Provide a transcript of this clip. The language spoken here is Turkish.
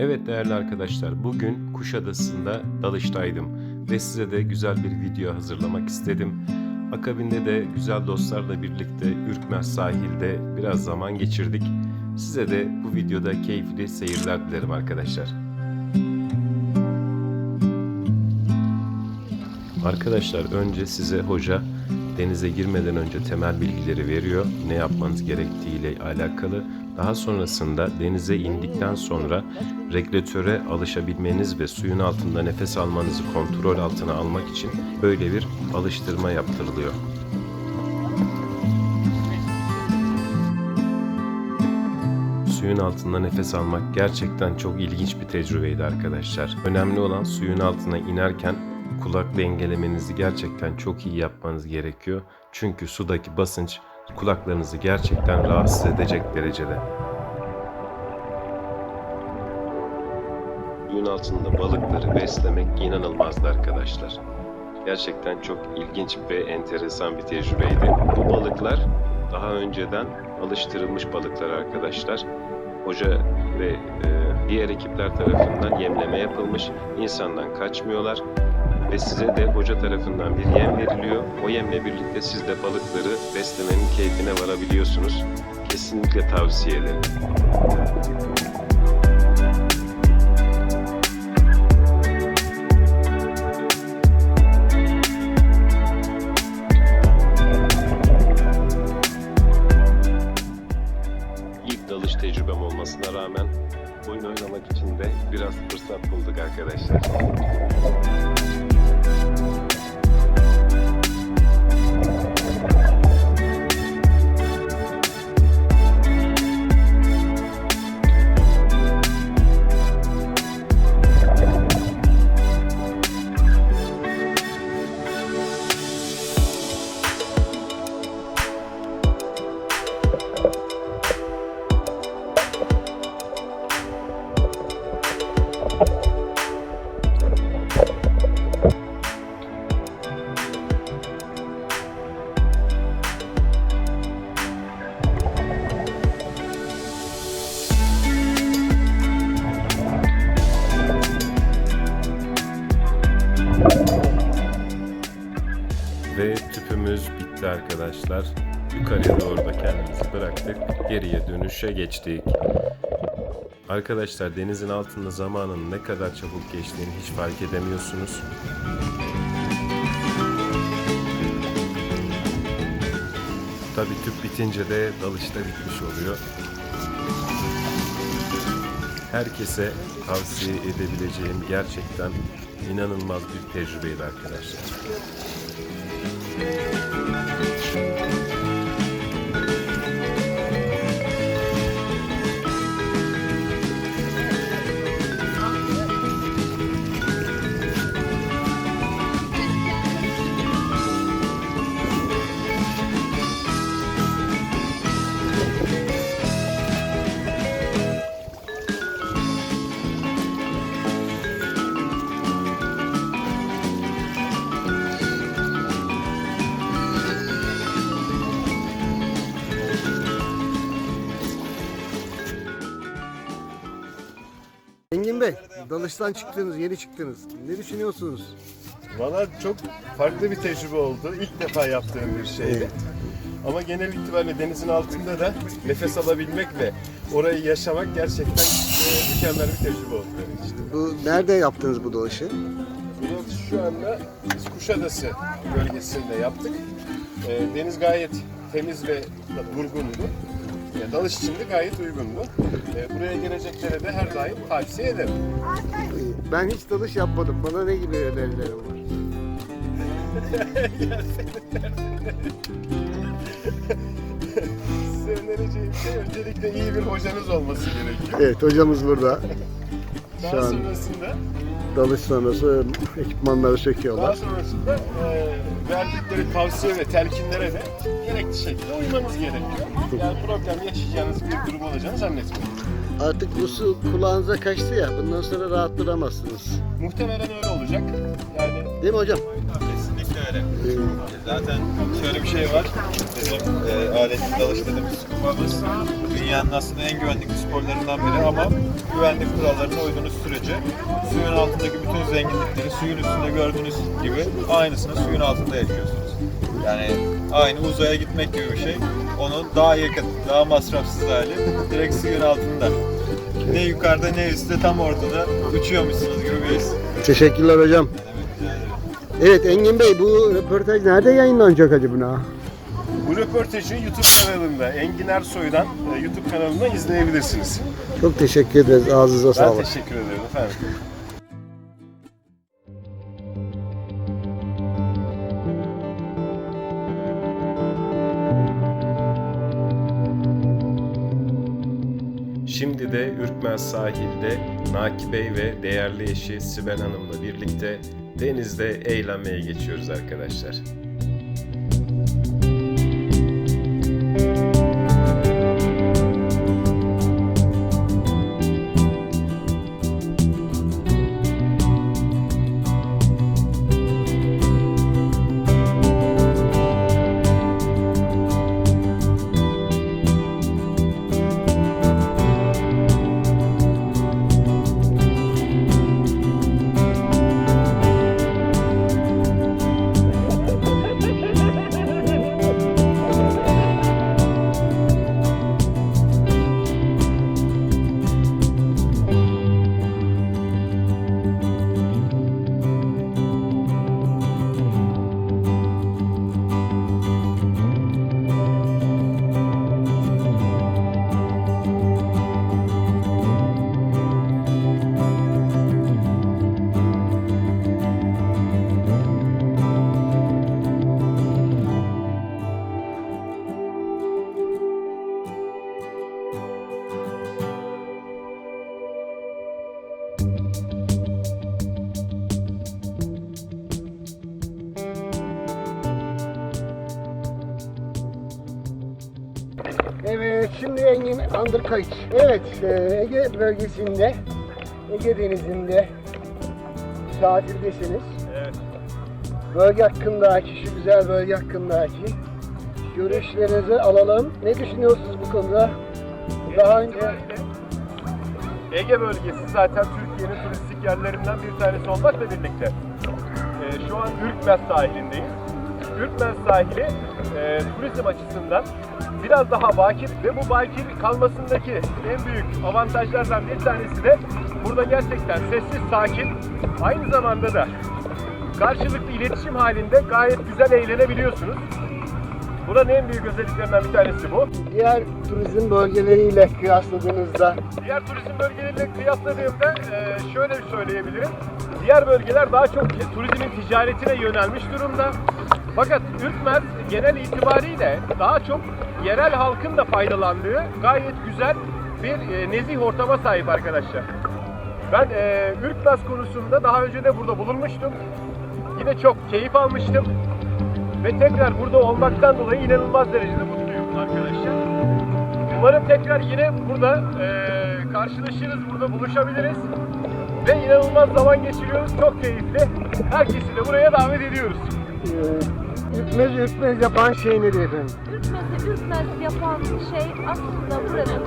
Evet değerli arkadaşlar, bugün Kuşadası'nda dalıştaydım ve size de güzel bir video hazırlamak istedim. Akabinde de güzel dostlarla birlikte Ürkmez sahilde biraz zaman geçirdik. Size de bu videoda keyifli seyirler dilerim arkadaşlar. Arkadaşlar önce size hoca denize girmeden önce temel bilgileri veriyor. Ne yapmanız gerektiğiyle alakalı. Daha sonrasında denize indikten sonra regülatöre alışabilmeniz ve suyun altında nefes almanızı kontrol altına almak için böyle bir alıştırma yaptırılıyor. Suyun altında nefes almak gerçekten çok ilginç bir tecrübeydi arkadaşlar. Önemli olan suyun altına inerken kulak dengelemenizi gerçekten çok iyi yapmanız gerekiyor. Çünkü sudaki basınç kulaklarınızı gerçekten rahatsız edecek derecede. Suyun altında balıkları beslemek inanılmazdı arkadaşlar. Gerçekten çok ilginç ve enteresan bir tecrübeydi. Bu balıklar daha önceden alıştırılmış balıklar arkadaşlar. Hoca ve diğer ekipler tarafından yemleme yapılmış. İnsandan kaçmıyorlar. Ve size de hoca tarafından bir yem veriliyor. O yemle birlikte siz de balıkları beslemenin keyfine varabiliyorsunuz. Kesinlikle tavsiye ederim. İlk dalış tecrübem olmasına rağmen oyun oynamak için de biraz fırsat bulduk arkadaşlar. Ve tüpümüz bitti arkadaşlar. Yukarıya doğru da kendimizi bıraktık. Geriye dönüşe geçtik. Arkadaşlar denizin altında zamanın ne kadar çabuk geçtiğini hiç fark edemiyorsunuz. Tabii tüp bitince de dalışta bitmiş oluyor. Herkese tavsiye edebileceğim gerçekten inanılmaz bir tecrübeydi arkadaşlar. Engin Bey, dalıştan çıktınız, yeni çıktınız. Ne düşünüyorsunuz? Valla çok farklı bir tecrübe oldu. İlk defa yaptığım bir şeydi. Ama genel itibariyle denizin altında da nefes alabilmek ve orayı yaşamak gerçekten mükemmel bir tecrübe oldu benim için. Bu nerede yaptınız bu dalışı? Bunu şu anda biz Kuşadası bölgesinde yaptık. Deniz gayet temiz ve durgundu. Dalış için de gayet uygundu. Buraya geleceklere de her daim tavsiye ederim. Ben hiç dalış yapmadım. Bana ne gibi önerilerim var? Size önereceğim şey öncelikle iyi bir hocanız olması gerekiyor. Evet, hocamız burada. Daha Şu an sonrasında dalış sonrası ekipmanları Daha söküyorlar. sonrasında verdikleri tavsiye ve telkinlere de gerekli şekilde uymanız gerekiyor. Yani problem yaşayacağınız bir durum olacağını zannetmiyorum. Artık bu su kulağınıza kaçtı ya, bundan sonra rahat duramazsınız. Muhtemelen öyle olacak. Yani Değil mi hocam? kesinlikle şöyle. Zaten şöyle bir şey var. Bizim aletli dalış dediğimiz skupamız dünyanın aslında en güvenlikli sporlarından biri ama güvenlik kurallarına uyduğunuz sürece suyun altındaki bütün zenginlikleri suyun üstünde gördüğünüz gibi aynısını suyun altında yaşıyorsunuz. Yani aynı uzaya gitmek gibi bir şey. Onun daha yakın, daha masrafsız hali direkt suyun altında. Ne yukarıda ne üstte tam ortada uçuyormuşsunuz gibi bir his. Teşekkürler hocam. Rica ederim. Evet Engin Bey, bu röportaj nerede yayınlanacak acaba? Bu röportajı YouTube kanalında, Engin Ersoy'dan YouTube kanalında izleyebilirsiniz. Çok teşekkür ederiz. Ağzınıza Ben sağlık. teşekkür ederim efendim. Şimdi de Ürkmez sahilde Naki Bey ve değerli eşi Sibel Hanım'la birlikte denizde eğlenmeye geçiyoruz arkadaşlar. Evet, şimdi Engin Underkayıç. Evet, Ege bölgesinde, Ege Denizi'nde tatildesiniz. Evet. Bölge hakkındaki, şu güzel bölge hakkındaki görüşlerinizi alalım. Ne düşünüyorsunuz bu konuda? Daha önce Ege bölgesi zaten Türkiye'nin turistik yerlerinden bir tanesi olmakla birlikte şu an Ürkmez sahilindeyiz. Ürkmez sahili turizm açısından biraz daha bakir ve bu bakir kalmasındaki en büyük avantajlardan bir tanesi de burada gerçekten sessiz, sakin, aynı zamanda da karşılıklı iletişim halinde gayet güzel eğlenebiliyorsunuz. Buranın en büyük özelliklerinden bir tanesi bu. diğer turizm bölgeleriyle kıyasladığınızda Diğer turizm bölgeleriyle kıyasladığımda şöyle söyleyebilirim. Diğer bölgeler daha çok turizmin ticaretine yönelmiş durumda. Fakat Ürkmez genel itibariyle daha çok yerel halkın da faydalandığı gayet güzel bir nezih ortama sahip arkadaşlar. Ben Ürkmez konusunda daha önce de burada bulunmuştum. Yine çok keyif almıştım. Ve tekrar burada olmaktan dolayı inanılmaz derecede mutluyum arkadaşlar. Umarım tekrar yine burada karşılaşırız, burada buluşabiliriz. Ve inanılmaz zaman geçiriyoruz, çok keyifli. Herkesi de buraya davet ediyoruz. ürkmez yapan şey nedir efendim? Ürkmez'i ürkmez yapan şey aslında buranın